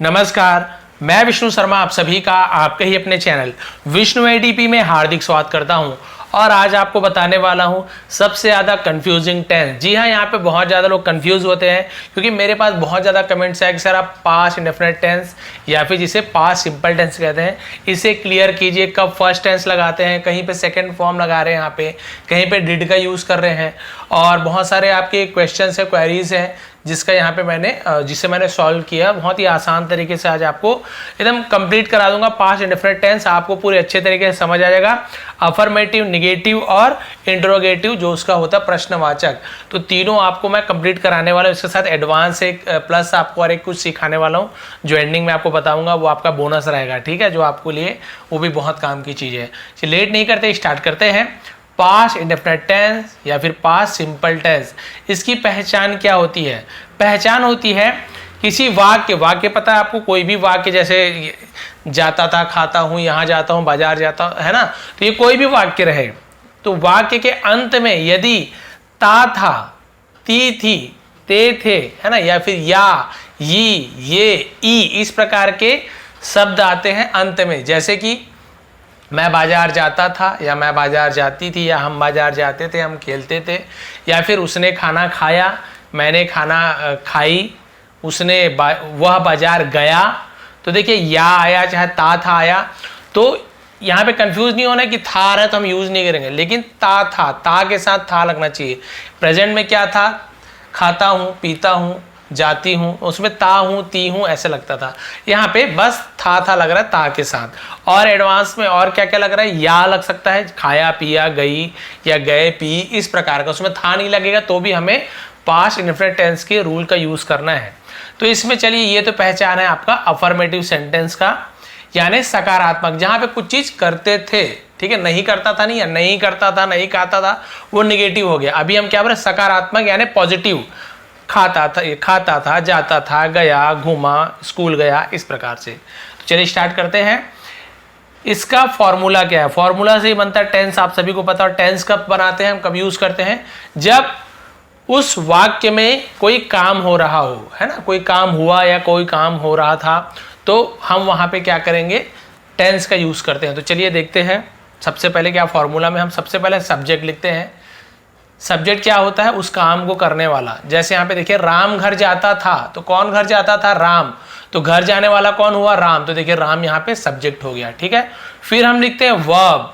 नमस्कार, मैं विष्णु शर्मा आप सभी का आपके ही अपने चैनल विष्णु एडीपी में हार्दिक स्वागत करता हूं। और आज आपको बताने वाला हूं सबसे ज़्यादा कंफ्यूजिंग टेंस। जी हाँ, यहाँ पे बहुत ज़्यादा लोग कंफ्यूज होते हैं क्योंकि मेरे पास बहुत ज़्यादा कमेंट्स है कि सर आप पास्ट इंडेफिनिट टेंस या फिर जिसे पास्ट सिंपल टेंस कहते हैं इसे क्लियर कीजिए। कब फर्स्ट टेंस लगाते हैं, कहीं पे सेकंड फॉर्म लगा रहे हैं, यहाँ पे कहीं पे डिड का यूज़ कर रहे हैं। और बहुत सारे आपके क्वेश्चन है, क्वेरीज हैं जिसका यहाँ पे जिसे मैंने सॉल्व किया। बहुत ही आसान तरीके से आज आपको एकदम कंप्लीट करा दूंगा। पास्ट इंडेफिनिट टेंस आपको पूरे अच्छे तरीके से समझ आ जाएगा। अफर्मेटिव, निगेटिव और इंट्रोगेटिव जो उसका होता है प्रश्नवाचक, तो तीनों आपको मैं कंप्लीट कराने वाला हूँ। इसके साथ एडवांस एक प्लस आपको और एक कुछ सिखाने वाला हूँ जो एंडिंग में आपको बताऊंगा, वो आपका बोनस रहेगा। ठीक है, जो आपको लिए वो भी बहुत काम की चीज़ है। चलिए लेट नहीं करते, स्टार्ट करते हैं। पास्ट इंडेफिनिट टेंस या फिर पास्ट सिंपल टेंस, इसकी पहचान क्या होती है? पहचान होती है किसी वाक्य पता है आपको, कोई भी वाक्य, जैसे जाता था, खाता हूँ, यहाँ जाता हूँ, बाजार जाता हूँ, है ना। तो ये कोई भी वाक्य रहे तो वाक्य के अंत में यदि ता था, ती थी, ते थे, है ना, या फिर या, ये, ई, इस प्रकार के शब्द आते हैं अंत में। जैसे कि मैं बाजार जाता था या मैं बाजार जाती थी, या हम बाजार जाते थे, हम खेलते थे, या फिर उसने खाना खाया, मैंने खाना खाई, उसने वह बाजार गया। तो देखिए या आया चाहे ता था आया, तो यहाँ पे कंफ्यूज नहीं होना कि था आ रहा है तो हम यूज नहीं करेंगे, लेकिन ता था, ता के साथ था लगना चाहिए। प्रेजेंट में क्या था? खाता हूँ, पीता हूँ, जाती हूँ, उसमें ता हूँ, ती हूँ ऐसे लगता था। यहाँ पे बस था लग रहा है ता के साथ। और एडवांस में और क्या क्या लग रहा है? या लग सकता है, खाया, पिया, गई या गए, पी, इस प्रकार का। उसमें था नहीं लगेगा तो भी हमें पास्ट इंडेफिनिट टेंस के रूल का यूज करना है। तो इसमें चलिए ये तो पहचान है आपका अफर्मेटिव सेंटेंस का, यानी सकारात्मक, जहाँ पे कुछ चीज करते थे। ठीक है, नहीं करता था नहीं, या नहीं करता था, नहीं खाता था, वो निगेटिव हो गया। अभी हम क्या बोल रहे हैं? सकारात्मक यानी पॉजिटिव। खाता था, जाता था, गया, घूमा, स्कूल गया, इस प्रकार से। तो चलिए स्टार्ट करते हैं। इसका फॉर्मूला क्या है? फॉर्मूला से ही बनता है टेंस, आप सभी को पता है। टेंस कब बनाते हैं हम, कब यूज करते हैं? जब उस वाक्य में कोई काम हो रहा हो, है ना, कोई काम हुआ या कोई काम हो रहा था, तो हम वहां पे क्या करेंगे? टेंस का यूज करते हैं। तो चलिए देखते हैं। सबसे पहले क्या फॉर्मूला में हम सबसे पहले सब्जेक्ट लिखते हैं। सब्जेक्ट क्या होता है? उस काम को करने वाला। जैसे यहाँ पे देखिए राम घर जाता था, तो कौन घर जाता था? राम। तो घर जाने वाला कौन हुआ? राम। तो देखिए राम यहाँ पे सब्जेक्ट हो गया। ठीक है, फिर हम लिखते हैं वर्ब,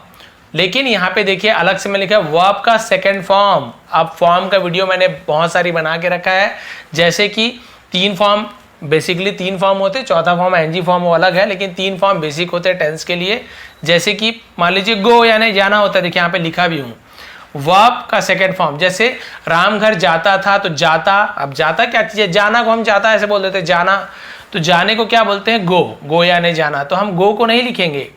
लेकिन यहाँ पे देखिए अलग से मैं लिखा है वर्ब का सेकंड फॉर्म। अब फॉर्म का वीडियो मैंने बहुत सारी बना के रखा है, जैसे कि 3 फॉर्म, बेसिकली 3 फॉर्म होते, चौथा फॉर्म एनजी फॉर्म वो अलग है, लेकिन 3 फॉर्म बेसिक होते हैं टेंस के लिए। जैसे कि मान लीजिए गो यानी जाना होता है, देखिए यहाँ पे लिखा भी हूँ। वर्ब का सेकंड फॉर्म, जैसे राम घर जाता था, तो जाता, अब जाता क्या चीज है? जाना को हम जाता ऐसे बोल देते हैं, जाना। तो जाने को क्या बोलते हैं? गो यानी जाना। तो हम गो को नहीं लिखेंगे,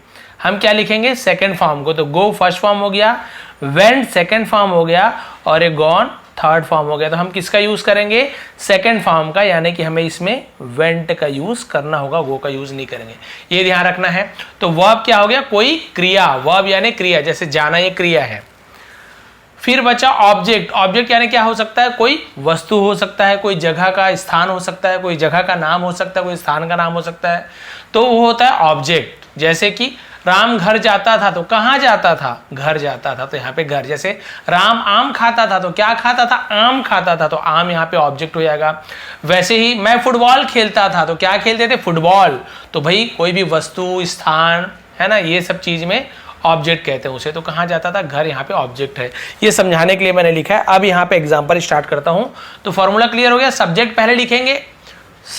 हम क्या लिखेंगे? सेकंड फॉर्म को। तो गो फर्स्ट फॉर्म हो गया, वेंट सेकंड फॉर्म हो गया, और ए गॉन थर्ड फॉर्म हो गया। तो हम किसका यूज करेंगे? सेकंड फॉर्म का, यानी कि हमें इसमें वेंट का यूज करना होगा, गो का यूज नहीं करेंगे, ये ध्यान रखना है। तो वर्ब क्या हो गया? कोई क्रिया, वर्ब यानी क्रिया, जैसे जाना ये क्रिया है। फिर बचा ऑब्जेक्ट। ऑब्जेक्ट यानी क्या हो सकता है? कोई वस्तु हो सकता है, कोई जगह का स्थान हो सकता है, कोई जगह का नाम हो सकता है, कोई स्थान का नाम हो सकता है, तो वो होता है ऑब्जेक्ट। जैसे कि राम घर जाता था, तो कहाँ जाता था? घर जाता था, तो यहाँ पे घर। जैसे राम आम खाता था, तो क्या खाता था? आम खाता था, तो आम यहाँ पे ऑब्जेक्ट हो जाएगा। वैसे ही मैं फुटबॉल खेलता था, तो क्या खेलते थे? फुटबॉल। तो भाई कोई भी वस्तु, स्थान, है ना, ये सब चीज में ऑब्जेक्ट कहते हैं उसे। तो कहाँ जाता था? घर, यहाँ पे ऑब्जेक्ट है। ये समझाने के लिए मैंने लिखा है। अब यहाँ पे एग्जांपल स्टार्ट करता हूँ। तो फॉर्मूला क्लियर हो गया। सब्जेक्ट पहले लिखेंगे,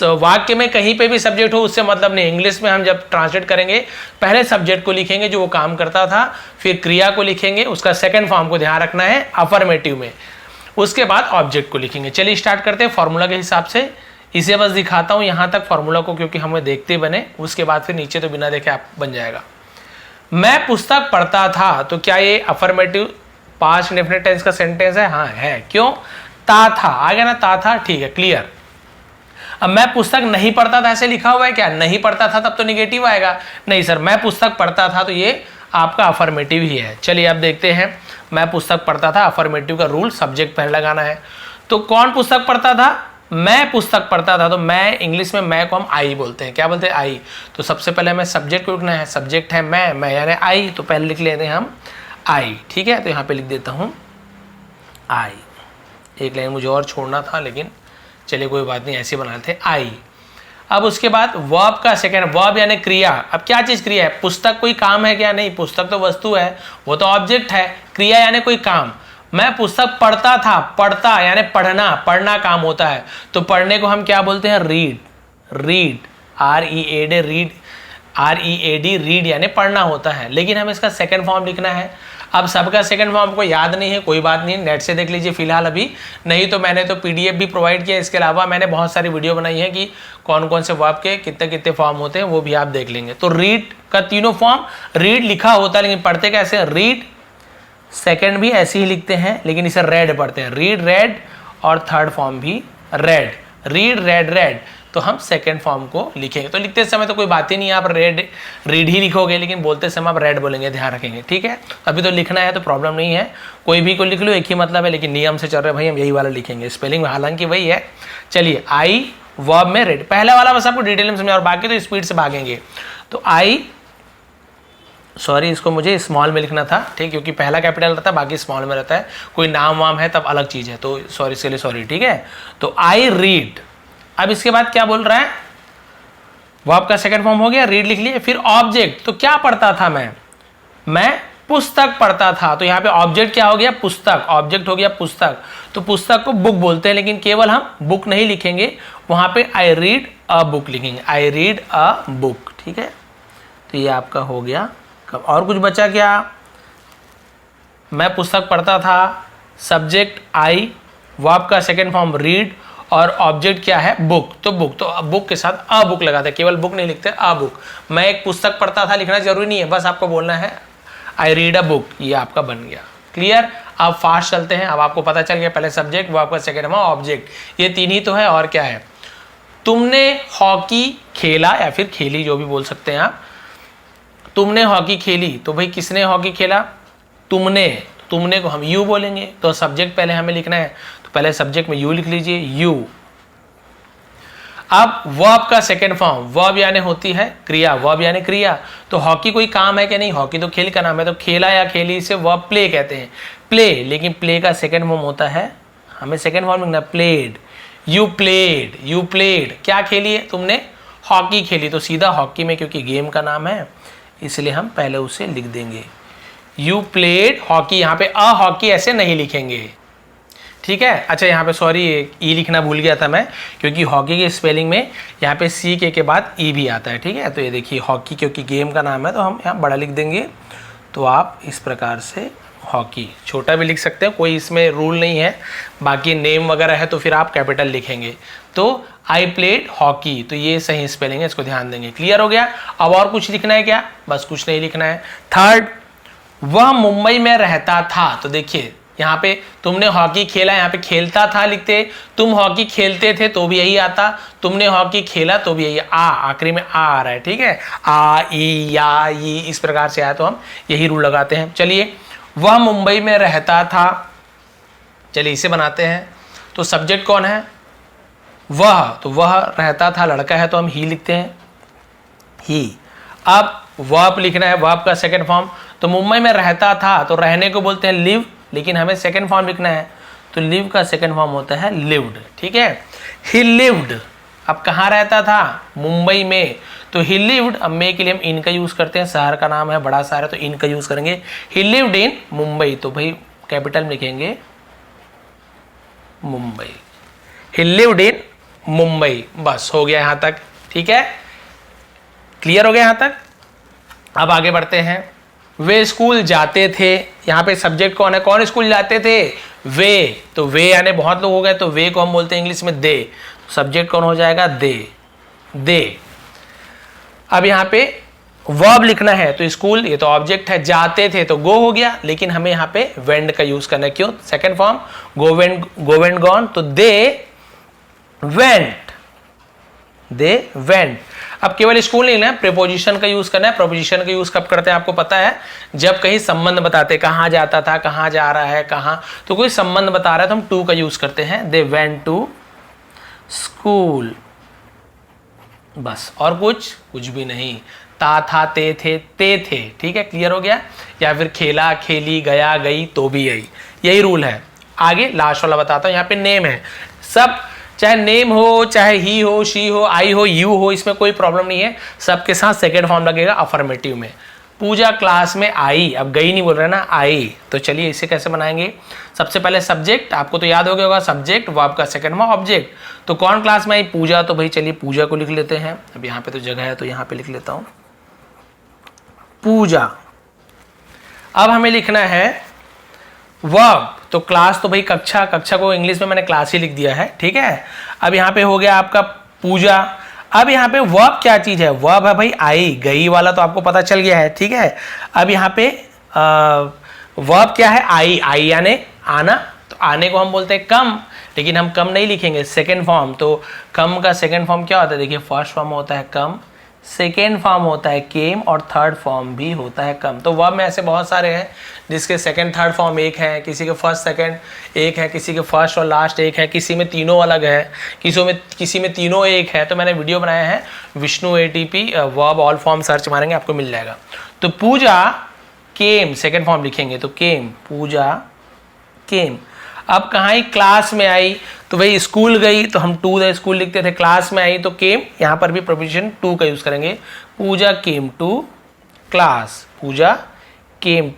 वाक्य में कहीं पे भी सब्जेक्ट हो उससे मतलब नहीं। इंग्लिश में हम जब ट्रांसलेट करेंगे पहले सब्जेक्ट को लिखेंगे जो वो काम करता था, फिर क्रिया को लिखेंगे, उसका सेकंड फॉर्म को ध्यान रखना है अफर्मेटिव में, उसके बाद ऑब्जेक्ट को लिखेंगे। चलिए स्टार्ट करते हैं फॉर्मूला के हिसाब से। इसे बस दिखाता हूँ यहाँ तक फॉर्मूला को, क्योंकि हमें देखते बने, उसके बाद फिर नीचे तो बिना देखे आप बन जाएगा। मैं पुस्तक पढ़ता था, तो क्या ये अफर्मेटिव पास्ट इंडेफिनिट टेंस का सेंटेंस है? हाँ है। क्यों? ता था आ गया ना, ता था, ठीक है, क्लियर। अब मैं पुस्तक नहीं पढ़ता था ऐसे लिखा हुआ है, क्या नहीं पढ़ता था तब तो निगेटिव आएगा? नहीं सर, मैं पुस्तक पढ़ता था, तो ये आपका अफर्मेटिव ही है। चलिए अब देखते हैं, मैं पुस्तक पढ़ता था, अफर्मेटिव का रूल, सब्जेक्ट पहले लगाना है। तो कौन पुस्तक पढ़ता था? मैं पुस्तक पढ़ता था, तो मैं इंग्लिश में मैं को हम आई बोलते हैं। क्या बोलते हैं? आई। तो सबसे पहले हमें सब्जेक्ट को लिखना है, सब्जेक्ट है मैं यानी आई, तो पहले लिख लेते हैं हम आई। ठीक है, तो यहाँ पे लिख देता हूँ आई। एक लाइन मुझे और छोड़ना था, लेकिन चलिए कोई बात नहीं, ऐसे बनाते हैं आई। अब उसके बाद वर्ब का सेकेंड, वर्ब यानी क्रिया। अब क्या चीज क्रिया है? पुस्तक कोई काम है क्या? नहीं, पुस्तक तो वस्तु है, वो तो ऑब्जेक्ट है। क्रिया यानी कोई काम। मैं पुस्तक पढ़ता था, पढ़ता यानी पढ़ना, पढ़ना काम होता है, तो पढ़ने को हम क्या बोलते हैं? Read. Read, READ, read, READ, read यानी पढ़ना होता है। लेकिन हमें इसका सेकंड फॉर्म लिखना है। अब सबका सेकंड फॉर्म को याद नहीं है, कोई बात नहीं, नेट से देख लीजिए फिलहाल अभी, नहीं तो मैंने तो PDF भी प्रोवाइड किया। इसके अलावा मैंने बहुत सारी वीडियो बनाई है कि कौन कौन से वर्ब के कितने कितने फॉर्म होते हैं, वो भी आप देख लेंगे। तो रीड का तीनों फॉर्म, रीड लिखा होता है लेकिन पढ़ते कैसे? रीड। सेकंड भी ऐसे ही लिखते हैं लेकिन इसे रेड पढ़ते हैं, रीड रेड, और थर्ड फॉर्म भी रेड, रीड रेड रेड। तो हम सेकंड फॉर्म को लिखेंगे। तो लिखते समय तो कोई बात ही नहीं है, आप रीड ही लिखोगे, लेकिन बोलते समय आप रेड बोलेंगे, ध्यान रखेंगे। ठीक है, अभी तो लिखना है तो प्रॉब्लम नहीं है, कोई भी को लिख लो, एक ही मतलब है, लेकिन नियम से चल रहे भाई, हम यही वाला लिखेंगे। स्पेलिंग हालांकि वही है। चलिए, आई वर्ब में रेड, पहला वाला बस आपको डिटेल में समझा, और बाकी तो स्पीड से भागेंगे। तो आई, सॉरी इसको मुझे स्मॉल में लिखना था, ठीक, क्योंकि पहला कैपिटल रहता है, बाकी स्मॉल में रहता है। कोई नाम वाम है तब अलग चीज़ है, तो सॉरी, इसके लिए सॉरी। ठीक है, तो आई रीड। अब इसके बाद क्या बोल रहा है? वर्ब का सेकंड फॉर्म हो गया, रीड लिख लिए। फिर ऑब्जेक्ट, तो क्या पढ़ता था मैं पुस्तक पढ़ता था, तो यहाँ पे ऑब्जेक्ट क्या हो गया? पुस्तक। ऑब्जेक्ट हो गया पुस्तक, तो पुस्तक को बुक बोलते हैं, लेकिन केवल हम बुक नहीं लिखेंगे, वहां पे आई रीड अ बुक लिखेंगे, आई रीड अ बुक। ठीक है, तो ये आपका हो गया। और कुछ बचा क्या? मैं पुस्तक पढ़ता था, सब्जेक्ट आई, वर्ब का सेकंड फॉर्म रीड, और ऑब्जेक्ट क्या है? बुक। तो बुक, तो बुक के साथ अ बुक लगाते हैं, केवल बुक नहीं लिखते, अ बुक। मैं एक पुस्तक पढ़ता था लिखना जरूरी नहीं है, बस आपको बोलना है आई रीड अ बुक, ये आपका बन गया। क्लियर? अब फास्ट चलते हैं। अब आपको पता चल गया, पहले सब्जेक्ट, वर्ब का सेकंड फॉर्म, ऑब्जेक्ट, ये तीन ही तो है, और क्या है? तुमने हॉकी खेला, या फिर खेली, जो भी बोल सकते हैं आप। तुमने हॉकी खेली, तो भाई किसने हॉकी खेला? तुमने। तुमने को हम यू बोलेंगे, तो सब्जेक्ट पहले हमें लिखना है, तो पहले सब्जेक्ट में यू लिख लीजिए, यू। अब वर्ब का सेकंड फॉर्म, वर्ब यानी होती है क्रिया, वर्ब यानी क्रिया। तो हॉकी कोई काम है कि नहीं? हॉकी तो खेल का नाम है, तो खेला या खेली से वर्ब प्ले कहते हैं, प्ले। लेकिन प्ले का सेकंड फॉर्म होता है, हमें सेकंड फॉर्म लिखना, played. You played, you played, क्या खेली है तुमने? हॉकी खेली, तो सीधा हॉकी में, क्योंकि गेम का नाम है इसलिए हम पहले उसे लिख देंगे, यू प्लेड हॉकी। यहाँ पे अ हॉकी ऐसे नहीं लिखेंगे, ठीक है। अच्छा, यहाँ पे सॉरी ई लिखना भूल गया था मैं, क्योंकि हॉकी के स्पेलिंग में यहाँ पे सी के बाद ई भी आता है, ठीक है। तो ये देखिए हॉकी, क्योंकि गेम का नाम है तो हम यहाँ बड़ा लिख देंगे। तो आप इस प्रकार से हॉकी, छोटा भी लिख सकते हैं, कोई इसमें रूल नहीं है। बाकी नेम वगैरह है तो फिर आप कैपिटल लिखेंगे। तो आई प्लेड हॉकी, तो ये सही स्पेलिंग है, इसको ध्यान देंगे। क्लियर हो गया? अब और कुछ लिखना है क्या? बस कुछ नहीं लिखना है। थर्ड, वह मुंबई में रहता था। तो देखिए यहाँ पे तुमने हॉकी खेला, यहाँ पे खेलता था लिखते, तुम हॉकी खेलते थे तो भी यही आता, तुमने हॉकी खेला तो भी यही, आ आखिरी में आ रहा है, ठीक है। आ ई या ई इस प्रकार से आया तो हम यही रूल लगाते हैं। चलिए, वह मुंबई में रहता था, चलिए इसे बनाते हैं। तो सब्जेक्ट कौन है? वह, तो वह रहता था, लड़का है तो हम ही लिखते हैं, ही। अब वर्ब लिखना है, वर्ब का सेकंड फॉर्म। तो मुंबई में रहता था, तो रहने को बोलते हैं लिव, लेकिन हमें सेकंड फॉर्म लिखना है, तो लिव का सेकंड फॉर्म होता है लिव्ड, ठीक है। ही लिव्ड, अब कहाँ रहता था? मुंबई में, तो ही लिव्ड, अब मे के लिए हम इन का यूज करते हैं, शहर का नाम है, बड़ा शहर है तो इन का यूज करेंगे। ही लिव्ड इन मुंबई, तो भाई कैपिटल में लिखेंगे मुंबई, ही लिव्ड इन मुंबई। बस हो गया यहां तक, ठीक है। क्लियर हो गया यहां तक? अब आगे बढ़ते हैं। वे स्कूल जाते थे, यहाँ पे सब्जेक्ट कौन है? कौन स्कूल जाते थे? वे, तो वे यानी बहुत लोग हो गए, तो वे को हम बोलते हैं इंग्लिश में दे। सब्जेक्ट कौन हो जाएगा? दे, दे। अब यहाँ पे वर्ब लिखना है, तो स्कूल ये तो ऑब्जेक्ट है, जाते थे तो गो हो गया, लेकिन हमें यहाँ पे वेंड का यूज करना है। क्यों? सेकेंड फॉर्म गो वेंड गॉन, तो दे वेंट, दे वेंट। अब केवल स्कूल नहीं ना, प्रीपोजिशन का यूज करना है। प्रीपोजिशन का यूज कब करते हैं आपको पता है? जब कहीं संबंध बताते, कहाँ जाता था, कहाँ जा रहा है, कहाँ, तो कोई संबंध बता रहा है तो हम टू का यूज करते हैं। दे वेंट टू स्कूल, बस। और कुछ भी नहीं। ता था ते थे ठीक है, क्लियर हो गया। या फिर खेला खेली गया गई तो भी यही रूल है। आगे लास्ट वाला बताता हूं। यहाँ पे नेम है, सब चाहे नेम हो, चाहे ही हो, शी हो, आई हो, यू हो, इसमें कोई प्रॉब्लम नहीं है। सबके साथ सेकेंड फॉर्म लगेगा अफर्मेटिव में। पूजा क्लास में आई, अब गई नहीं बोल रहे ना, आई। तो चलिए इसे कैसे बनाएंगे। सबसे पहले सब्जेक्ट, आपको तो याद हो गया होगा, सब्जेक्ट वर्ब का सेकंड फॉर्म ऑब्जेक्ट। तो कौन क्लास में आई, पूजा। तो भाई चलिए पूजा को लिख लेते हैं। अब यहाँ पे तो जगह है तो यहाँ पे लिख लेता हूँ पूजा। अब हमें लिखना है वर्ब। तो क्लास तो भाई कक्षा, कक्षा को इंग्लिश में मैंने क्लास ही लिख दिया है, ठीक है। अब यहाँ पे हो गया आपका पूजा। अब यहाँ पे वर्ब क्या चीज है, वर्ब है भाई आई, गई वाला तो आपको पता चल गया है, ठीक है। अब यहाँ पे वर्ब क्या है, आई यानी आना। तो आने को हम बोलते हैं कम, लेकिन हम कम नहीं लिखेंगे, सेकेंड फॉर्म। तो कम का सेकेंड फॉर्म क्या होता है, देखिए फर्स्ट फॉर्म होता है कम, सेकेंड फॉर्म होता है केम, और थर्ड फॉर्म भी होता है कम। तो वर्ब में ऐसे बहुत सारे हैं जिसके सेकेंड थर्ड फॉर्म एक है, किसी के फर्स्ट सेकेंड एक है, किसी के फर्स्ट और लास्ट एक है, किसी में तीनों अलग है, किसी में तीनों एक है। तो मैंने वीडियो बनाया है Vishnu ATP verb all form, search मारेंगे आपको मिल जाएगा। तो पूजा केम, सेकेंड फॉर्म लिखेंगे तो केम, पूजा केम। अब कहाँ आई, क्लास में आई। तो भाई स्कूल गई तो हम टू द स्कूल लिखते थे, क्लास में आई तो केम, यहाँ पर भी प्रोपोजिशन टू का यूज करेंगे। Pooja came to class, Pooja came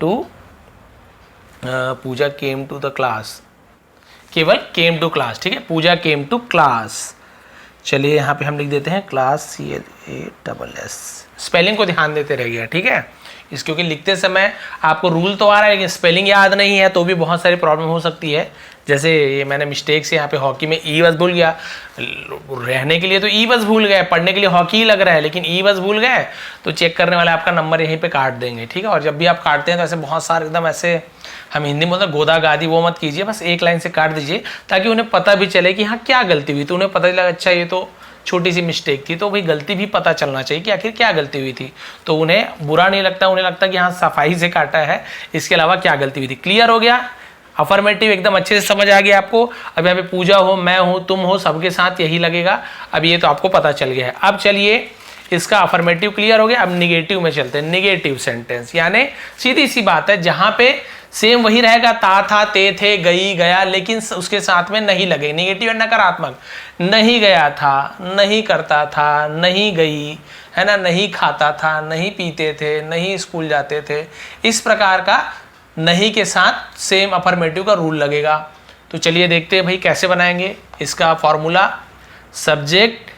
to the class, Keval came to class, ठीक है। Pooja came to class. चलिए यहाँ पे हम लिख देते हैं क्लास, CLASS। स्पेलिंग को ध्यान देते रहिए, ठीक है। इस क्योंकि लिखते समय आपको रूल तो आ रहा है लेकिन स्पेलिंग याद नहीं है तो भी बहुत सारी प्रॉब्लम हो सकती है। जैसे ये मैंने मिस्टेक से यहाँ पे हॉकी में ई बस भूल गया, रहने के लिए तो ई बस भूल गए, पढ़ने के लिए हॉकी लग रहा है लेकिन ई बस भूल गए, तो चेक करने वाले आपका नंबर यहीं पे काट देंगे, ठीक है। और जब भी आप काटते हैं तो ऐसे बहुत सारे एकदम ऐसे, हम हिंदी में बोलते हैं गोदा गादी, वो मत कीजिए, बस एक लाइन से काट दीजिए ताकि उन्हें पता भी चले कि हाँ क्या गलती हुई। तो उन्हें पता चला अच्छा ये तो छोटी सी मिस्टेक थी, तो भाई गलती भी पता चलना चाहिए कि आखिर क्या गलती हुई थी। तो उन्हें बुरा नहीं लगता, उन्हें लगता कि हाँ सफाई से काटा है, इसके अलावा क्या गलती हुई थी। क्लियर हो गया, अफर्मेटिव एकदम अच्छे से समझ आ गया आपको। अब यहाँ पे पूजा हो, मैं हूँ, तुम हो, सबके साथ यही लगेगा। अब ये तो आपको पता चल गया है। अब चलिए इसका अफर्मेटिव क्लियर हो गया। अब निगेटिव में चलते हैं। निगेटिव सेंटेंस यानी सीधी सी बात है, जहां पे सेम वही रहेगा, ता था ते थे गई गया, लेकिन उसके साथ में नहीं लगे। निगेटिव है नकारात्मक, नहीं गया था, नहीं करता था, नहीं गई, है ना, नहीं खाता था, नहीं पीते थे, नहीं स्कूल जाते थे। इस प्रकार का नहीं के साथ सेम अफर्मेटिव का रूल लगेगा। तो चलिए देखते हैं भाई कैसे बनाएंगे इसका फॉर्मूला। सब्जेक्ट,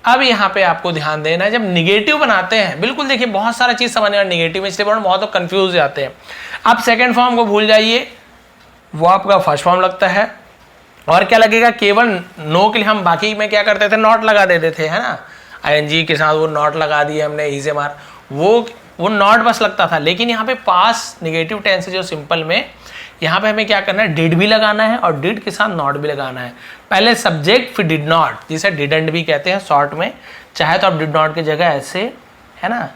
अब यहाँ पे आपको ध्यान देना है जब निगेटिव बनाते हैं, बिल्कुल देखिए बहुत सारा चीज समझने निगेटिव में, इसलिए बहुत लोग कंफ्यूज हो जाते हैं। अब सेकंड फॉर्म को भूल जाइए, वो आपका फर्स्ट फॉर्म लगता है। और क्या लगेगा, केवल नो के लिए हम बाकी में क्या करते थे, नॉट लगा देते थे, है ना, ING के साथ वो नॉट लगा दिए हमने, ई से मार, वो नॉट बस लगता था। लेकिन यहाँ पे पास निगेटिव टेंस जो सिंपल में, यहाँ पे हमें क्या करना है, डिड भी लगाना है और डिड के साथ नॉट भी लगाना है। पहले सब्जेक्ट फिर डिड नॉट, जिसे डिडंट भी कहते हैं शॉर्ट में। चाहे तो आप डिड नॉट की जगह ऐसे, है ना,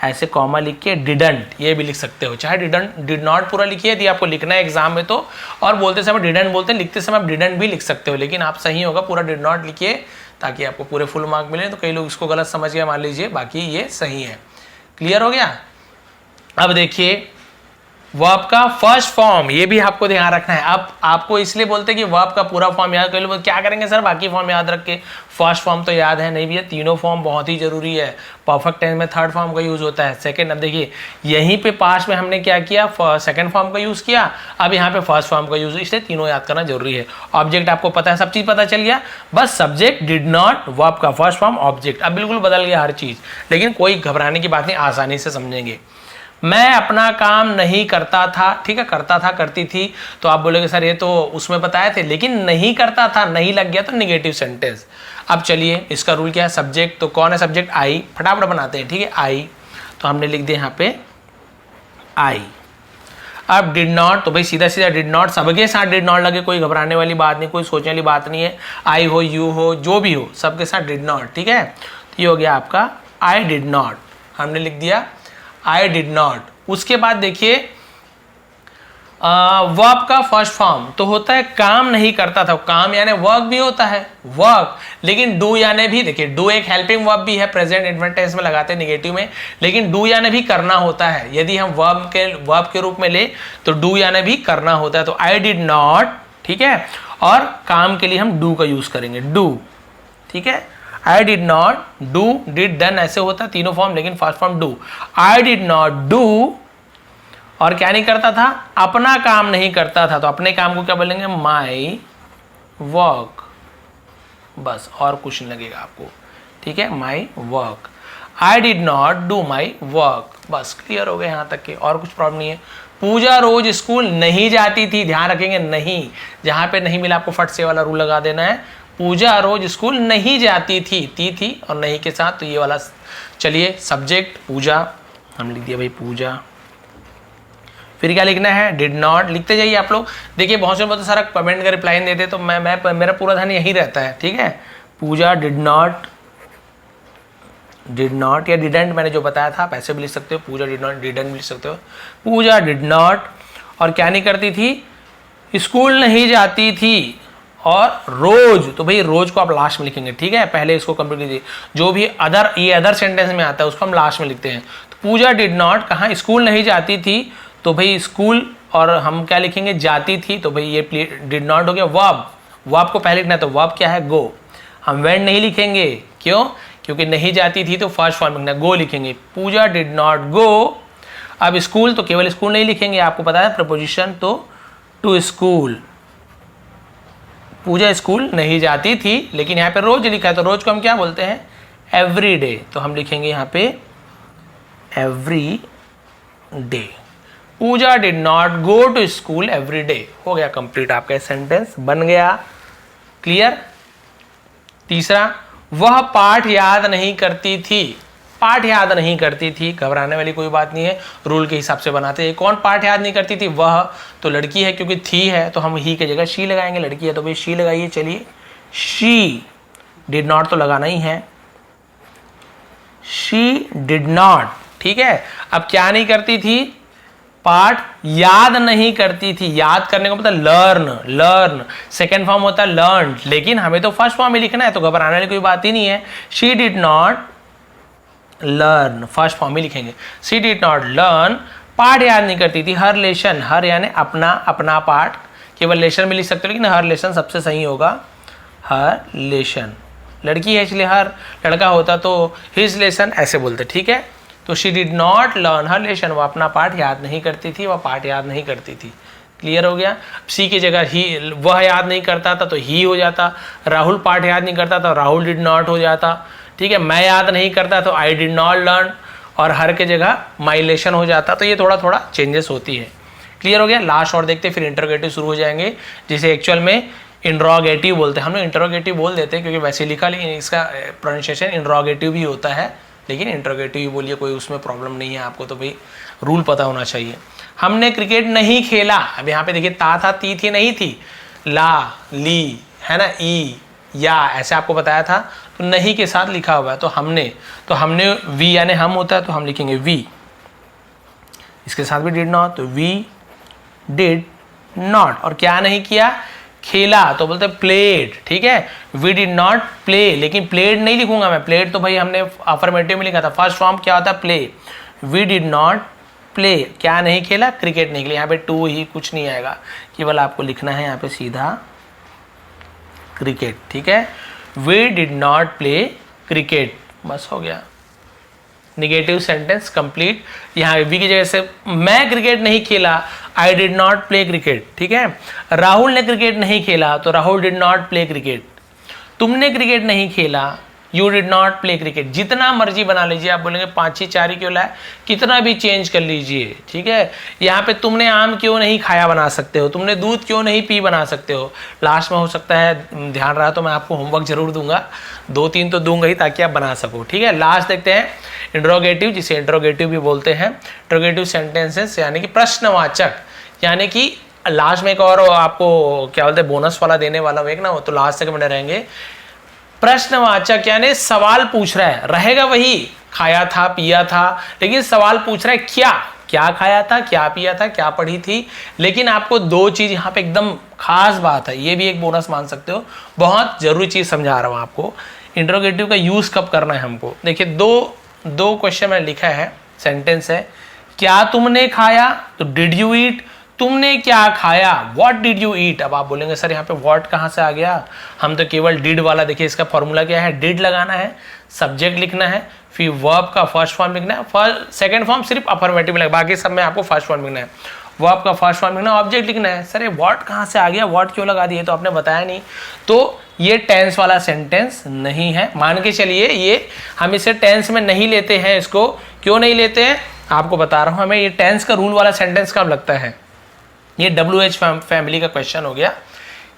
ऐसे कॉमा लिख के डिडंट ये भी लिख सकते हो। चाहे डिड नॉट पूरा लिखिए यदि आपको लिखना है एग्जाम में तो, और बोलते समय डिडंट बोलते हैं, लिखते समय आप डिडंट भी लिख सकते हो, लेकिन आप सही होगा पूरा डिड नॉट लिखिए ताकि आपको पूरे फुल मार्क मिले। तो कई लोग इसको गलत समझ गए, मान लीजिए, बाकी ये सही है। क्लियर हो गया। अब देखिए वर्ब का फर्स्ट फॉर्म, ये भी आपको ध्यान रखना है। अब आपको इसलिए बोलते हैं कि वर्ब का पूरा फॉर्म याद कर लो, क्या करेंगे सर बाकी फॉर्म याद रख के, फर्स्ट फॉर्म तो याद है नहीं भैया, तीनों फॉर्म बहुत ही जरूरी है। परफेक्ट टेंस में थर्ड फॉर्म का यूज होता है, सेकंड। अब देखिए यहीं पे पास्ट में हमने क्या किया, सेकंड फॉर्म का यूज किया, अब यहाँ पे फर्स्ट फॉर्म का यूज, इसलिए तीनों याद करना जरूरी है। ऑब्जेक्ट आपको पता है, सब चीज पता चल गया, बस सब्जेक्ट डिड नॉट, वर्ब का फर्स्ट फॉर्म, ऑब्जेक्ट। अब बिल्कुल बदल गया हर चीज, लेकिन कोई घबराने की बात नहीं, आसानी से समझेंगे। मैं अपना काम नहीं करता था, ठीक है, करता था करती थी, तो आप बोलोगे सर ये तो उसमें बताए थे, लेकिन नहीं करता था नहीं लग गया तो निगेटिव सेंटेंस। अब चलिए इसका रूल क्या है, सब्जेक्ट, तो कौन है सब्जेक्ट, आई, फटाफट बनाते हैं, ठीक है, आई, तो हमने लिख दिया यहाँ पे आई। अब डिड नॉट, तो भाई सीधा सीधा डिड नॉट, सबके साथ डिड नॉट लगे, कोई घबराने वाली बात नहीं, कोई सोचने वाली बात नहीं है। आई हो, यू हो, जो भी हो, सबके साथ डिड नॉट, ठीक है। तो ये हो गया आपका आई डिड नॉट, हमने लिख दिया आई डिड नॉट। उसके बाद देखिए वर्ब का फर्स्ट फॉर्म तो होता है काम नहीं करता था, काम यानी वर्क भी होता है वर्क, लेकिन डू यानी भी, देखिए डू एक हेल्पिंग वर्ब भी है, प्रेजेंट इन्फिनिट टेंस में लगाते हैं नेगेटिव में, लेकिन डू यानी भी करना होता है। यदि हम वर्ब के रूप में ले तो डू यानी भी करना होता है। तो आई डिड नॉट, ठीक है, और काम के लिए हम डू का यूज करेंगे, डू, ठीक है। आई did not do, did done ऐसे होता है तीनों फॉर्म, लेकिन first form do. I did not do, और क्या नहीं करता था, अपना काम नहीं करता था, तो अपने काम को क्या बोलेंगे, माई वर्क, बस और कुछ नहीं लगेगा आपको, ठीक है, my work. I did not do my work, बस क्लियर हो गया यहाँ तक के, और कुछ प्रॉब्लम नहीं है। पूजा रोज स्कूल नहीं जाती थी, ध्यान रखेंगे नहीं, जहां पे नहीं मिला आपको फट से वाला रूल लगा देना है। पूजा रोज स्कूल नहीं जाती थी और नहीं के साथ, तो ये वाला, चलिए सब्जेक्ट पूजा हम लिख दिया भाई, पूजा। फिर क्या लिखना है, डिड नॉट, लिखते जाइए आप लोग। देखिए बहुत से बहुत सारा कमेंट का रिप्लाई देते, तो मैं मेरा पूरा ध्यान यही रहता है, ठीक है। पूजा डिड नॉट या डिडेंट, मैंने जो बताया था आप ऐसे भी लिख सकते हो, पूजा डिड नॉट, डिडेंट भी लिख सकते हो। पूजा डिड नॉट, और क्या नहीं करती थी, स्कूल नहीं जाती थी, और रोज, तो भाई रोज को आप लास्ट में लिखेंगे, ठीक है, पहले इसको कंप्लीट कीजिए। जो भी अदर, ये अदर सेंटेंस में आता है उसको हम लास्ट में लिखते हैं। तो पूजा डिड नॉट, कहाँ स्कूल नहीं जाती थी, तो भाई स्कूल, और हम क्या लिखेंगे, जाती थी, तो भाई ये डिड नॉट हो गया। वर्ब को पहले लिखना है, तो वर्ब क्या है, गो। हम वेंट नहीं लिखेंगे, क्यों, क्योंकि नहीं जाती थी तो फर्स्ट फॉर्म लिखना, गो लिखेंगे। पूजा डिड नॉट गो, अब स्कूल तो केवल स्कूल नहीं लिखेंगे, आपको पता है प्रपोजिशन, तो टू स्कूल। पूजा स्कूल नहीं जाती थी, लेकिन यहाँ पे रोज लिखा है, तो रोज को हम क्या बोलते हैं, एवरी डे, तो हम लिखेंगे यहाँ पे एवरी डे। Puja did not go to school every day गया कंप्लीट, आपका सेंटेंस बन गया, क्लियर। तीसरा, वह पाठ याद नहीं करती थी, पाठ याद नहीं करती थी, घबराने वाली कोई बात नहीं है, रूल के हिसाब से बनाते हैं। कौन पाठ याद नहीं करती थी, वह, तो लड़की है, क्योंकि थी है तो हम ही की जगह शी लगाएंगे, लड़की है तो भाई शी लगाइए। चलिए, शी, डिड नॉट तो लगाना ही है, शी डिड नॉट, ठीक है। अब क्या नहीं करती थी, पाठ याद नहीं करती थी, याद करने का मतलब लर्न, सेकेंड फॉर्म होता है लर्न, लेकिन हमें तो फर्स्ट फॉर्म में लिखना है, तो घबराने वाली कोई बात ही नहीं है। She did not learn, first form में लिखेंगे, शी डिड नॉट लर्न, पाठ याद नहीं करती थी, हर लेसन, हर यानी अपना पाठ, केवल लेसन में लिख सकते हो, लेकिन हर लेसन सबसे सही होगा, हर लेसन, लड़की है इसलिए हर, लड़का होता तो हिज लेसन ऐसे बोलते, ठीक है। तो she did not learn her lesson, वो अपना पाठ याद नहीं करती थी, वह पाठ याद नहीं करती थी, क्लियर हो गया। सी की जगह ही, वह याद नहीं करता था तो ही हो जाता, राहुल पाठ याद नहीं करता तो राहुल डिड नॉट हो जाता, ठीक है। मैं याद नहीं करता तो आई डिड नॉट लर्न, और हर के जगह माइलेशन हो जाता, तो ये थोड़ा थोड़ा चेंजेस होती है, क्लियर हो गया। लास्ट और देखते फिर इंटरोगेटिव शुरू हो जाएंगे, जिसे एक्चुअल में इंट्रोगेटिव बोलते हैं। हम लोग इंटरोगेटिव बोल देते हैं क्योंकि वैसे लिखा, लेकिन इसका प्रोनाउंसिएशन इंट्रोगेटिव भी होता है, लेकिन इंट्रोगेटिव ही बोलिए, कोई उसमें प्रॉब्लम नहीं है, आपको तो भाई रूल पता होना चाहिए। हमने क्रिकेट नहीं खेला, अब यहाँ पे देखिए ता था, ती थी, नहीं थी, ला, ली, है ना, ई, या, ऐसे आपको बताया था, तो नहीं के साथ लिखा हुआ है, तो हमने वी यानी हम होता है, तो हम लिखेंगे वी, इसके साथ भी डिड नॉट, तो वी डिड नॉट, और क्या नहीं किया, खेला, तो बोलते प्लेड, ठीक है। वी डिड नॉट प्ले, लेकिन प्लेड नहीं लिखूंगा मैं, प्लेड तो भाई हमने अफर्मेटिव में लिखा था, फर्स्ट फॉर्म क्या होता है, play. We did not play, क्या नहीं खेला, क्रिकेट नहीं खेला, यहाँ पे टू ही, कुछ नहीं आएगा, केवल आपको लिखना है यहाँ पे सीधा क्रिकेट, ठीक है। We did not play cricket, बस हो गया, निगेटिव सेंटेंस कंप्लीट। यहाँ वी की जगह से मैं क्रिकेट नहीं खेला, I did not play cricket, ठीक है। राहुल ने क्रिकेट नहीं खेला, तो Rahul did not play cricket. तुमने क्रिकेट नहीं खेला, you did not play cricket. जितना मर्जी बना लीजिए, आप बोलेंगे 5 ही 4 ही क्यों लाए, कितना भी चेंज कर लीजिए, ठीक है। यहाँ पे तुमने आम क्यों नहीं खाया बना सकते हो, तुमने दूध क्यों नहीं पी बना सकते हो। लास्ट में हो सकता है ध्यान रहा तो मैं आपको होमवर्क जरूर दूंगा, 2-3 तो दूंगा ही, ताकि आप बना सको, ठीक है। लास्ट देखते हैं इंट्रोगेटिव, जिसे इंट्रोगेटिव भी बोलते हैं। इंट्रोगेटिव सेंटेंसेस यानी कि प्रश्नवाचक, यानी कि लास्ट में एक और आपको क्या बोलते हैं बोनस वाला देने वाला हूँ एक ना, वो तो लास्ट तक बने रहेंगे। प्रश्नवाचक यानी सवाल पूछ रहा है, रहेगा वही खाया था पिया था, लेकिन सवाल पूछ रहा है क्या, क्या खाया था, क्या पिया था, क्या पढ़ी थी। लेकिन आपको दो चीज यहाँ पे एकदम खास बात है, ये भी एक बोनस मान सकते हो, बहुत जरूरी चीज समझा रहा हूँ आपको। इंट्रोगेटिव का यूज कब करना है हमको, देखिए दो क्वेश्चन मैंने लिखा है, सेंटेंस है, क्या तुमने खाया, तो डिड यू ईट, तुमने क्या खाया, व्हाट डिड यू ईट। अब आप बोलेंगे सर यहाँ पे व्हाट कहाँ से आ गया, हम तो केवल डिड वाला, देखिए इसका फॉर्मूला क्या है, डिड लगाना है, सब्जेक्ट लिखना है, फिर वर्ब का फर्स्ट फॉर्म लिखना है, सेकंड फॉर्म सिर्फ अफर्मेटिव लिखना है, बाकी सब में आपको फर्स्ट फॉर्म लिखना है, वर्ब का फर्स्ट फॉर्म लिखना है, ऑब्जेक्ट लिखना है। सर ये व्हाट कहाँ से आ गया, व्हाट क्यों लगा दिए, तो आपने बताया नहीं, तो ये टेंस वाला सेंटेंस नहीं है, मान के चलिए ये हम इसे टेंस में नहीं लेते हैं। इसको क्यों नहीं लेते हैं आपको बता रहा हूं, हमें ये टेंस का रूल वाला सेंटेंस कब लगता है, ये WH फैमिली का क्वेश्चन हो गया,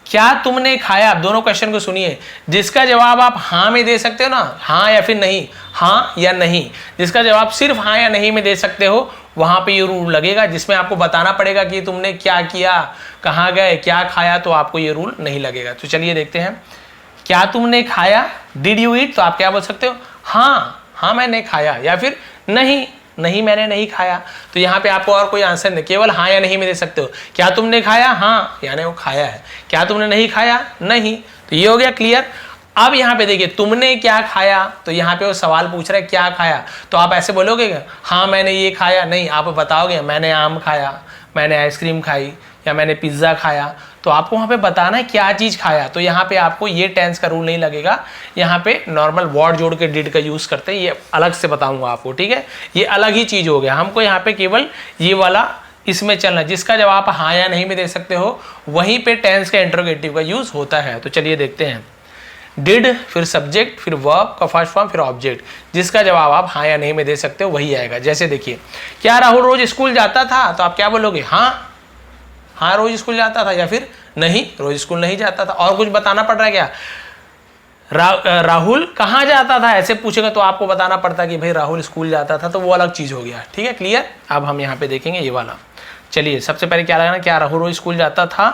क्या तुमने खाया। आप दोनों क्वेश्चन को सुनिए, जिसका जवाब आप हाँ में दे सकते हो ना, हाँ या फिर नहीं, हाँ या नहीं, जिसका जवाब सिर्फ हाँ या नहीं में दे सकते हो, वहां पे ये रूल लगेगा, जिसमें आपको बताना पड़ेगा कि तुमने क्या किया, कहाँ गए, क्या खाया, तो आपको ये रूल नहीं लगेगा। तो चलिए देखते हैं, क्या तुमने खाया, डिड यू ईट, तो आप क्या बोल सकते हो, हाँ मैंने खाया, या फिर नहीं मैंने नहीं खाया। तो यहाँ पे आपको और कोई आंसर नहीं, केवल हाँ या नहीं में दे सकते हो। क्या तुमने खाया, हाँ यानी वो खाया है, क्या तुमने नहीं खाया, नहीं। तो ये हो गया क्लियर। अब यहाँ पे देखिए, तुमने क्या खाया, तो यहाँ पे वो सवाल पूछ रहा है क्या खाया, तो आप ऐसे बोलोगे हाँ मैंने ये खाया, नहीं, आप बताओगे मैंने आम खाया, मैंने आइसक्रीम खाई, या मैंने पिज्ज़ा खाया। तो आपको वहाँ पे बताना है क्या चीज़ खाया, तो यहाँ पे आपको ये टेंस का रूल नहीं लगेगा, यहाँ पे नॉर्मल वर्ड जोड़ के डिड का यूज़ करते हैं, ये अलग से बताऊंगा आपको, ठीक है, ये अलग ही चीज़ हो गया। हमको यहाँ पे केवल ये वाला इसमें चलना, जिसका जवाब आप हाँ या नहीं में दे सकते हो, वहीं पे टेंस का इंट्रोगेटिव का यूज़ होता है। तो चलिए देखते हैं, डिड फिर सब्जेक्ट फिर वर्ब का फर्स्ट फॉर्म फिर ऑब्जेक्ट, जिसका जवाब आप हाँ या नहीं में दे सकते हो वही आएगा। जैसे देखिए, क्या राहुल रोज स्कूल जाता था, तो आप क्या बोलोगे, हाँ रोज स्कूल जाता था, या फिर नहीं रोज स्कूल नहीं जाता था। और कुछ बताना पड़ रहा है क्या, राहुल कहाँ जाता था, ऐसे पूछेगा तो आपको बताना पड़ता है कि भाई राहुल स्कूल जाता था, तो वो अलग चीज हो गया, ठीक है, क्लियर। अब हम यहाँ पे देखेंगे ये वाला, चलिए सबसे पहले क्या लगाना, क्या राहुल रोज स्कूल जाता था,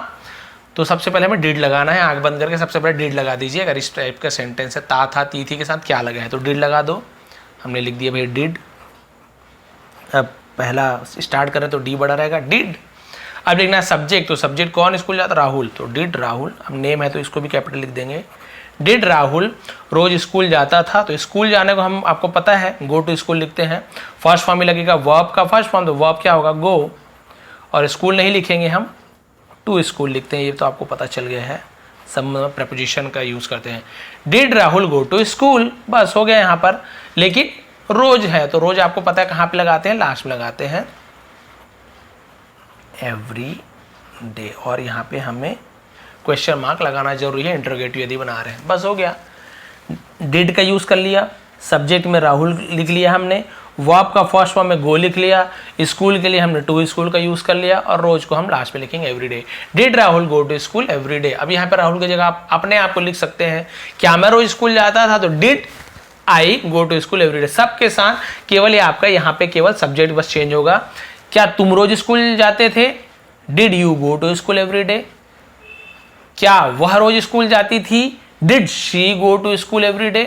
तो सबसे पहले हमें डिड लगाना है, आंख बंद करके सबसे पहले डिड लगा दीजिए। अगर इस टाइप का सेंटेंस है, ता था ती थी के साथ क्या लगा है, तो डिड लगा दो। हमने लिख दिया भाई डिड। अब पहला स्टार्ट करें तो डी बड़ा रहेगा, डिड। अब लिखना है सब्जेक्ट, तो सब्जेक्ट कौन स्कूल जाता, राहुल, तो डिड राहुल। अब नेम है तो इसको भी कैपिटल लिख देंगे, डिड राहुल रोज स्कूल जाता था। तो स्कूल जाने को हम आपको पता है गो टू स्कूल लिखते हैं, फर्स्ट फॉर्म में लगेगा वर्ब का फर्स्ट फॉर्म, तो वर्ब क्या होगा गो, और स्कूल नहीं लिखेंगे हम, टू स्कूल लिखते हैं, ये तो आपको पता चल गया है, सब प्रेपोजिशन का यूज करते हैं। Did Rahul go to school, बस हो गया यहाँ पर। लेकिन रोज है तो रोज आपको पता है कहाँ पे लगाते हैं, लास्ट में लगाते हैं, एवरी डे, और यहाँ पे हमें क्वेश्चन मार्क लगाना जरूरी है इंटरोगेटिव यदि बना रहे हैं। बस हो गया, डिड का यूज कर लिया, सब्जेक्ट में राहुल लिख लिया हमने, वर्ब का फर्स्ट फॉर्म में गो लिख लिया, स्कूल के लिए हमने टू स्कूल का यूज कर लिया, और रोज को हम लास्ट में लिखेंगे every day. Did Rahul go to school every day. अब यहाँ पे राहुल की जगह आप अपने आप को लिख सकते हैं, क्या मैं रोज स्कूल जाता था, तो did I go to school every day. सबके साथ केवल ये आपका यहाँ पे केवल सब्जेक्ट बस चेंज होगा। क्या तुम रोज स्कूल जाते थे, did you go to school every day. क्या वह रोज स्कूल जाती थी, did she go to school every day.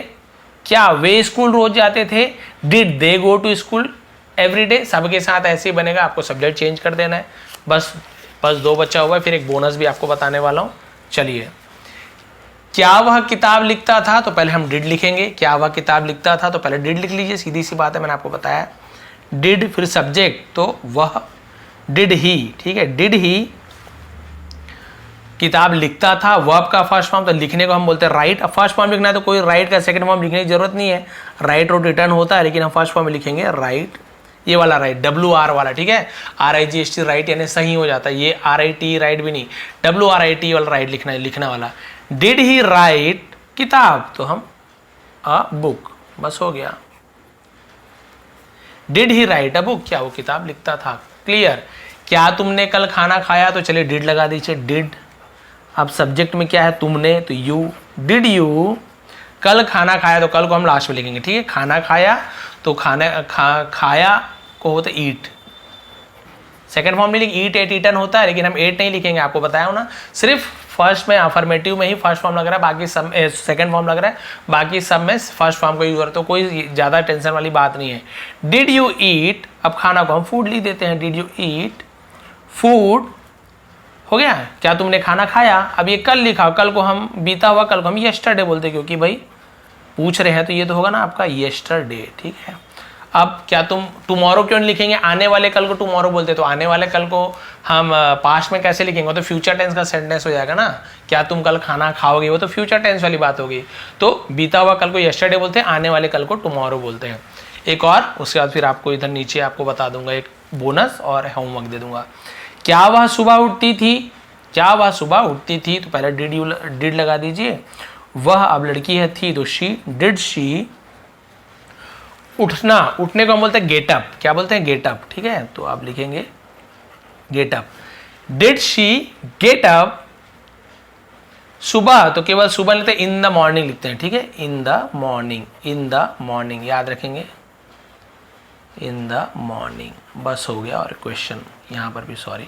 क्या वे स्कूल रोज जाते थे, did they go to school every day. सबके साथ ऐसे ही बनेगा, आपको सब्जेक्ट चेंज कर देना है। बस दो बचा हुआ है, फिर एक बोनस भी आपको बताने वाला हूं। चलिए, क्या वह किताब लिखता था, तो पहले हम डिड लिखेंगे, क्या वह किताब लिखता था, तो पहले डिड लिख लीजिए, सीधी सी बात है, मैंने आपको बताया। डिड फिर सब्जेक्ट, तो वह डिड ही, ठीक है, डिड ही किताब लिखता था। वर्ब का फर्स्ट फॉर्म, तो लिखने को हम बोलते हैं राइट। अब फर्स्ट फॉर्म लिखना है तो कोई राइट का सेकंड फॉर्म लिखने की जरूरत नहीं है, राइट और रिटर्न होता है, लेकिन हम फर्स्ट फॉर्म में लिखेंगे राइट, ये वाला राइट, WR वाला, ठीक है, RIGHT राइट यानी सही हो जाता है, ये RIT राइट भी नहीं, WRIT वाला राइट लिखना है, लिखना वाला। डिड ही राइट किताब, तो हम अ बुक, बस हो गया। Did he right a book, क्या वो किताब लिखता था, क्लियर। क्या तुमने कल खाना खाया, तो चलिए डिड लगा दीजिए, डिड। अब सब्जेक्ट में क्या है, तुमने, तो यू, डिड यू कल खाना खाया, तो कल को हम लास्ट में लिखेंगे, ठीक है, खाना खाया, तो खाया को होता है ईट, सेकेंड फॉर्म में लिख ईट एट ईटन होता है, लेकिन हम एट नहीं लिखेंगे, आपको बताया हो ना, सिर्फ फर्स्ट में अफर्मेटिव में ही फर्स्ट फॉर्म लग रहा है, बाकी सब सेकंड फॉर्म लग रहा है, बाकी सब में फर्स्ट फॉर्म का यूज हो रहा है, तो कोई ज़्यादा टेंशन वाली बात नहीं है। डिड यू ईट, अब खाना को हम फूड लिख देते हैं, डिड यू ईट फूड, हो गया, क्या तुमने खाना खाया। अब ये कल लिखा, कल को हम बीता हुआ कल को हम यस्टरडे बोलते हैं, क्योंकि भाई पूछ रहे हैं तो ये तो होगा ना आपका यस्टरडे, ठीक है। अब क्या तुम टुमारो क्यों नहीं लिखेंगे, आने वाले कल को टुमारो बोलते, तो आने वाले कल को हम पास्ट में कैसे लिखेंगे, तो फ्यूचर टेंस का सेंटेंस हो जाएगा ना, क्या तुम कल खाना खाओगे, वो तो फ्यूचर टेंस वाली बात होगी। तो बीता हुआ कल को यस्टरडे बोलते हैं, आने वाले कल को टुमारो बोलते हैं। एक और, उसके बाद फिर आपको इधर नीचे आपको बता दूंगा, एक बोनस और होमवर्क दे दूंगा। क्या वह सुबह उठती थी, क्या वह सुबह उठती थी, तो पहले डिड लगा दीजिए। वह अब लड़की है थी, तो शी, डिड शी, उठना, उठने को हम बोलते हैं गेट अप, क्या बोलते हैं गेट अप, ठीक है, तो आप लिखेंगे get up. Did she get up सुबह, तो केवल सुबह लिखते हैं, इन द मॉर्निंग लिखते हैं, ठीक है, in the morning, in the morning याद रखेंगे, इन द मॉर्निंग, बस हो गया। और क्वेश्चन यहां पर भी sorry,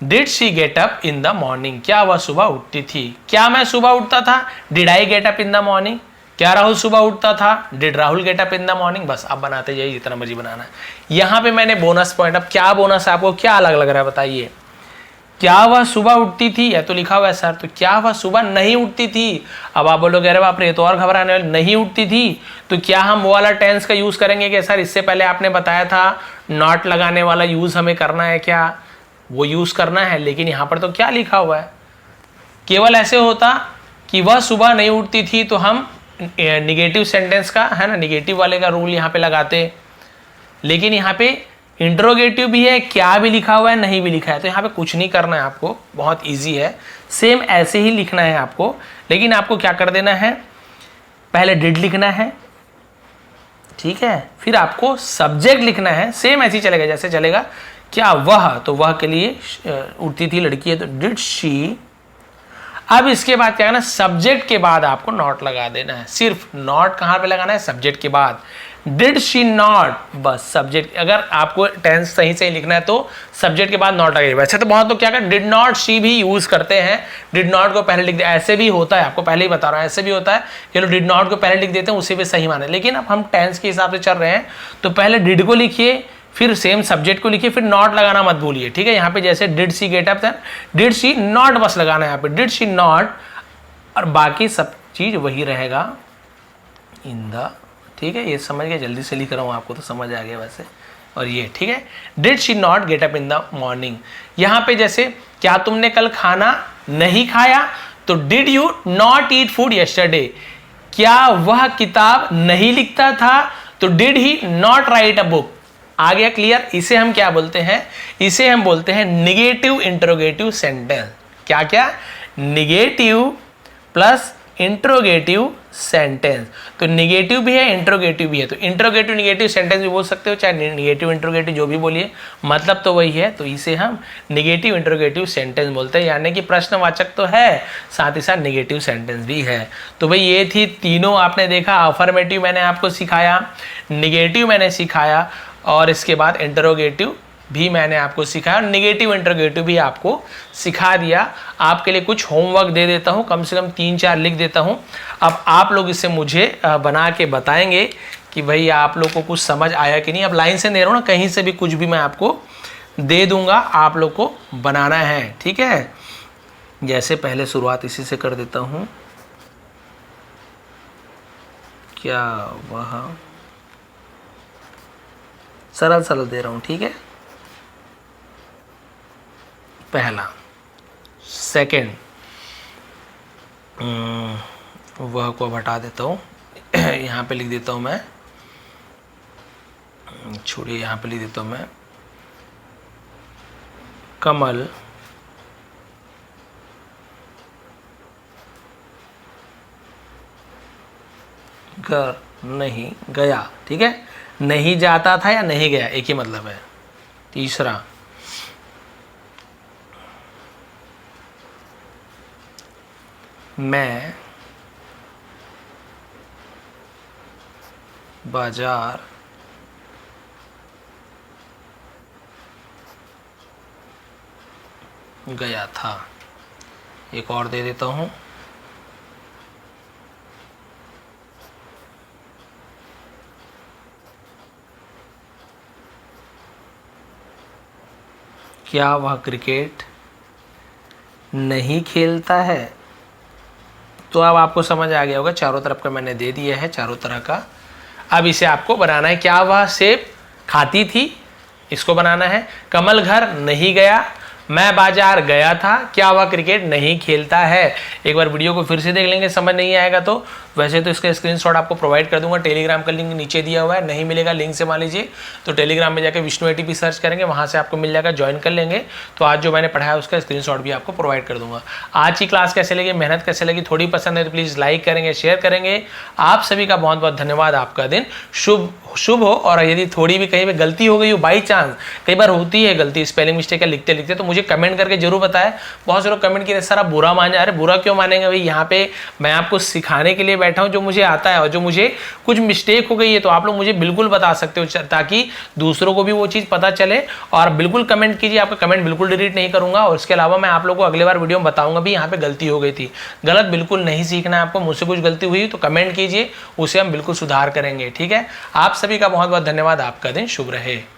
did she get up in the morning, क्या वह सुबह उठती थी, क्या मैं सुबह उठता था, did I get up in the morning, क्या राहुल सुबह उठता था, did Rahul get up in the morning. बस आप बनाते जाइए जितना मर्जी बनाना है। यहां पे मैंने बोनस पॉइंट, अब क्या बोनस है आपको, क्या अलग लग रहा है बताइए। क्या वह सुबह उठती थी, या तो लिखा हुआ है सर, तो क्या वह सुबह नहीं उठती थी। अब आप बोलोगे अरे बाप रे, तो और घबराने वाले, नहीं उठती थी, तो क्या हम वो वाला टेंस का यूज करेंगे कि सर इससे पहले आपने बताया था नॉट लगाने वाला यूज हमें करना है, क्या वो यूज करना है, लेकिन यहां पर तो क्या लिखा हुआ है, केवल ऐसे होता कि वह सुबह नहीं उठती थी, तो हम निगेटिव सेंटेंस का है ना, निगेटिव वाले का रूल यहाँ पे लगाते। लेकिन यहाँ पे इंट्रोगेटिव भी है, क्या भी लिखा हुआ है, नहीं भी लिखा है, तो यहाँ पे कुछ नहीं करना है आपको, बहुत इजी है, सेम ऐसे ही लिखना है आपको। लेकिन आपको क्या कर देना है, पहले डिड लिखना है, ठीक है, फिर आपको सब्जेक्ट लिखना है, सेम ऐसे ही चलेगा जैसे चलेगा। क्या वह, तो वह के लिए उठती थी लड़की है, तो डिड शी। अब इसके बाद क्या करना है, सब्जेक्ट के बाद आपको नॉट लगा देना है, सिर्फ नॉट कहां पे लगाना है, सब्जेक्ट के बाद। डिड शी नॉट, बस सब्जेक्ट, अगर आपको टेंस सही से लिखना है तो सब्जेक्ट के बाद नॉट लगेगा। वैसे तो बहुत लोग क्या कर डिड नॉट शी भी यूज करते हैं, डिड नॉट को पहले लिख दे, ऐसे भी होता है, आपको पहले ही बता रहा हूं, ऐसे भी होता है, ये लोग डिड नॉट को पहले लिख देते हैं, उसी पे सही माने। लेकिन अब हम टेंस के हिसाब से चल रहे हैं, तो पहले डिड को लिखिए, फिर सेम सब्जेक्ट को लिखिए, फिर नॉट लगाना मत भूलिए, ठीक है। यहाँ पे जैसे डिड सी गेट अप था, डिड सी नॉट बस लगाना है यहाँ पे, डिड सी नॉट, और बाकी सब चीज वही रहेगा इन द, ठीक है, ये समझ गए, जल्दी से लिख रहा हूँ आपको तो समझ आ गया वैसे। और ये ठीक है, did she not get up in the morning. यहाँ पे जैसे क्या तुमने कल खाना नहीं खाया, तो did you not eat food yesterday. क्या वह किताब नहीं लिखता था, तो did he not write a book. आ गया क्लियर। इसे हम क्या बोलते हैं, इसे हम बोलते हैं निगेटिव इंट्रोगेटिव सेंटेंस। क्या क्या, निगेटिव प्लस इंट्रोगेटिव सेंटेंस। तो निगेटिव भी है, इंट्रोगेटिव भी है, तो इंट्रोगेटिव निगेटिव सेंटेंस भी बोल सकते हो, चाहे निगेटिव इंट्रोगेटिव जो भी बोलिए, मतलब तो वही है। तो इसे हम निगेटिव इंट्रोगेटिव सेंटेंस बोलते हैं, यानी कि प्रश्नवाचक तो है, साथ ही साथ निगेटिव सेंटेंस भी है। तो भाई ये थी तीनों, आपने देखा, अफर्मेटिव मैंने आपको सिखाया, निगेटिव मैंने सिखाया, और इसके बाद इंट्रोगेटिव भी मैंने आपको सिखाया, निगेटिव इंट्रोगेटिव भी आपको सिखा दिया। आपके लिए कुछ होमवर्क दे देता हूं, कम से कम 3-4 लिख देता हूं। अब आप लोग इसे मुझे बना के बताएंगे कि भाई आप लोग को कुछ समझ आया कि नहीं। अब लाइन से दे रहा हूं ना, कहीं से भी कुछ भी मैं आपको दे दूंगा, आप लोग को बनाना है, ठीक है। जैसे पहले शुरुआत इसी से कर देता हूं, क्या वह, सरल सरल दे रहा हूं, ठीक है। पहला, सेकंड, वह को हटा देता हूँ, यहाँ पे लिख देता हूँ मैं, छोड़िए, यहाँ पे लिख देता हूँ मैं, कमल घर नहीं गया, ठीक है। नहीं जाता था या नहीं गया, एक ही मतलब है। तीसरा, मैं बाजार गया था। एक और दे देता हूँ। क्या वह क्रिकेट नहीं खेलता है? तो अब आपको समझ आ गया होगा, चारों तरफ का मैंने दे दिया है, चारों तरह का। अब इसे आपको बनाना है। क्या वह सेब खाती थी? इसको बनाना है। कमल घर नहीं गया, मैं बाजार गया था, क्या वह क्रिकेट नहीं खेलता है? एक बार वीडियो को फिर से देख लेंगे, समझ नहीं आएगा तो वैसे तो इसका स्क्रीनशॉट आपको प्रोवाइड कर दूंगा। टेलीग्राम का लिंक नीचे दिया हुआ है, नहीं मिलेगा लिंक से मान लीजिए तो टेलीग्राम में जाकर विष्णु एटीपी सर्च करेंगे, वहाँ से आपको मिल जाएगा, ज्वाइन कर लेंगे। तो आज जो मैंने पढ़ाया उसका स्क्रीनशॉट भी आपको प्रोवाइड कर दूंगा। आज की क्लास कैसे लगी, मेहनत कैसे लगी, थोड़ी पसंद है तो प्लीज़ लाइक करेंगे, शेयर करेंगे। आप सभी का बहुत बहुत धन्यवाद। आपका दिन शुभ हो। और यदि थोड़ी भी कहीं पे गलती हो गई हो, बाई चांस कई बार होती है गलती, स्पेलिंग मिस्टेक है लिखते लिखते, तो मुझे कमेंट करके जरूर बताएं। बहुत से लोग कमेंट किए सर आप बुरा मान जा रहे, बुरा क्यों मानेंगे भाई, यहाँ पे मैं आपको सिखाने के लिए बैठा हूँ जो मुझे आता है, और जो मुझे कुछ मिस्टेक हो गई है तो आप लोग मुझे बिल्कुल बता सकते हो, ताकि दूसरों को भी वो चीज़ पता चले। और बिल्कुल कमेंट कीजिए, आपका कमेंट बिल्कुल डिलीट नहीं करूंगा। और इसके अलावा मैं आप लोगों को अगले बार वीडियो में बताऊंगा भी यहाँ पे गलती हो गई थी। गलत बिल्कुल नहीं सीखना है आपको, मुझसे कुछ गलती हुई तो कमेंट कीजिए, उसे हम बिल्कुल सुधार करेंगे। ठीक है, आप सभी का बहुत बहुत धन्यवाद। आपका दिन शुभ रहे।